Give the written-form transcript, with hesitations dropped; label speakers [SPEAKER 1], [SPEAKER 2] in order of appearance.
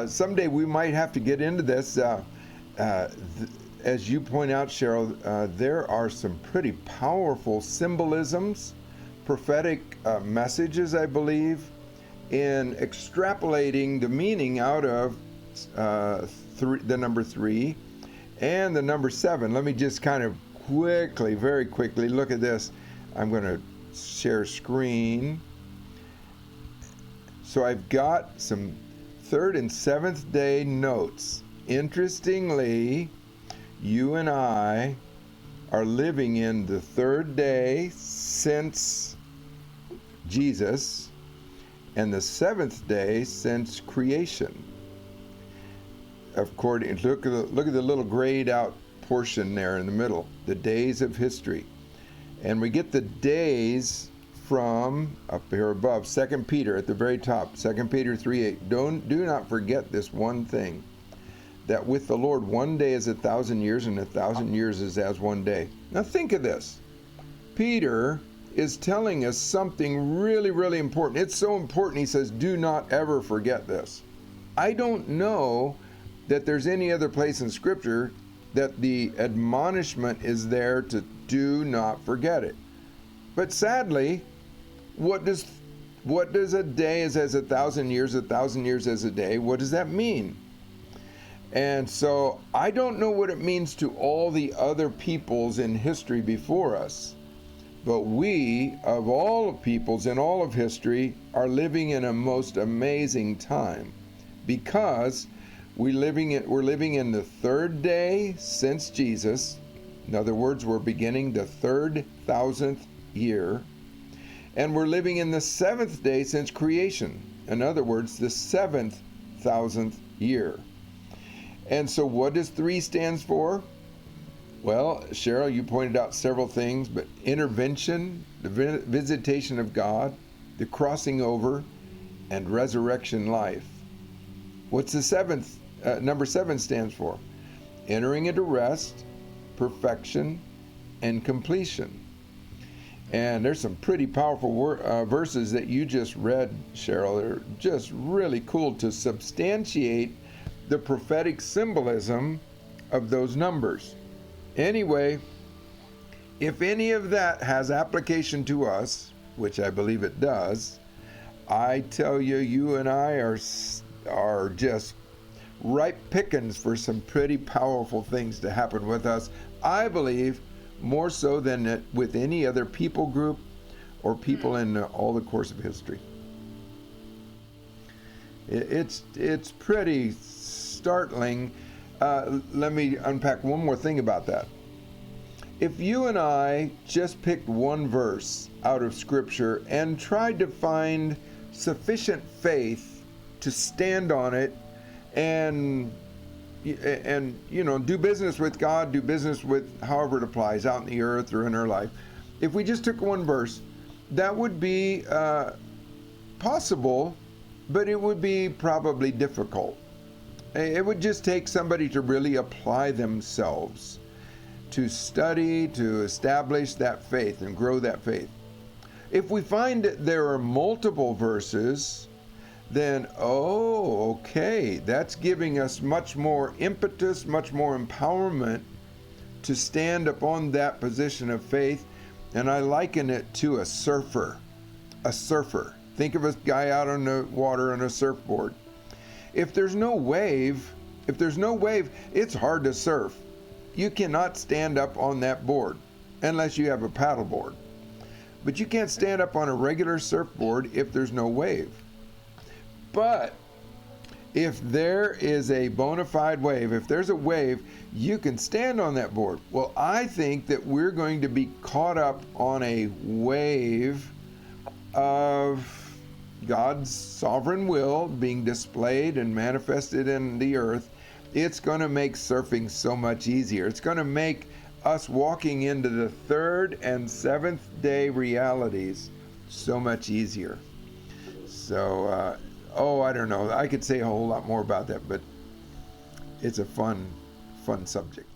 [SPEAKER 1] someday we might have to get into this. As you point out, Cheryl, there are some pretty powerful symbolisms, prophetic messages, I believe, in extrapolating the meaning out of the number 3 and the number 7. Let me just kind of very quickly look at this. I'm going to share screen. So I've got some 3rd and 7th day notes. Interestingly, you and I are living in the 3rd day since Jesus and the 7th day since creation. According, look at the little grayed out portion there in the middle, the days of history. And we get the days from up here above, 2 Peter at the very top, 2 Peter 3:8. Do not forget this one thing, that with the Lord 1 day is 1,000 years, and 1,000 years is as 1 day. Now think of this. Peter is telling us something really, really important. It's so important, he says, do not ever forget this. I don't know that there's any other place in Scripture that the admonishment is there to do not forget it. But sadly, what does a day is as 1,000 years, 1,000 years as a day, what does that mean? And so I don't know what it means to all the other peoples in history before us, but we, of all peoples in all of history, are living in a most amazing time, because we're living in the 3rd day since Jesus. In other words, we're beginning the 3,000th year, and we're living in the 7th day since creation. In other words, the 7,000th year. And so what does 3 stand for? Well, Cheryl, you pointed out several things, but intervention, the visitation of God, the crossing over, and resurrection life. What's the number 7 stands for? Entering into rest, perfection, and completion. And there's some pretty powerful verses that you just read, Cheryl. They're just really cool to substantiate the prophetic symbolism of those numbers. Anyway, if any of that has application to us, which I believe it does, I tell you, you and I are just ripe pickings for some pretty powerful things to happen with us. I believe more so than with any other people group or people in all the course of history. It's pretty startling. Let me unpack one more thing about that. If you and I just picked one verse out of Scripture and tried to find sufficient faith to stand on it and do business with God, do business with however it applies out in the earth or in our life, if we just took one verse, that would be possible, but it would be probably difficult. It would just take somebody to really apply themselves, to study, to establish that faith and grow that faith. If we find that there are multiple verses, then, okay, that's giving us much more impetus, much more empowerment to stand upon that position of faith. And I liken it to a surfer. A surfer. Think of a guy out on the water on a surfboard. If there's no wave, it's hard to surf. You cannot stand up on that board unless you have a paddle board. But you can't stand up on a regular surfboard if there's no wave. But if there is a bona fide wave, if there's a wave, you can stand on that board. Well, I think that we're going to be caught up on a wave of God's sovereign will being displayed and manifested in the earth. It's going to make surfing so much easier. It's going to make us walking into the 3rd and 7th day realities so much easier. So, I don't know. I could say a whole lot more about that, but it's a fun subject.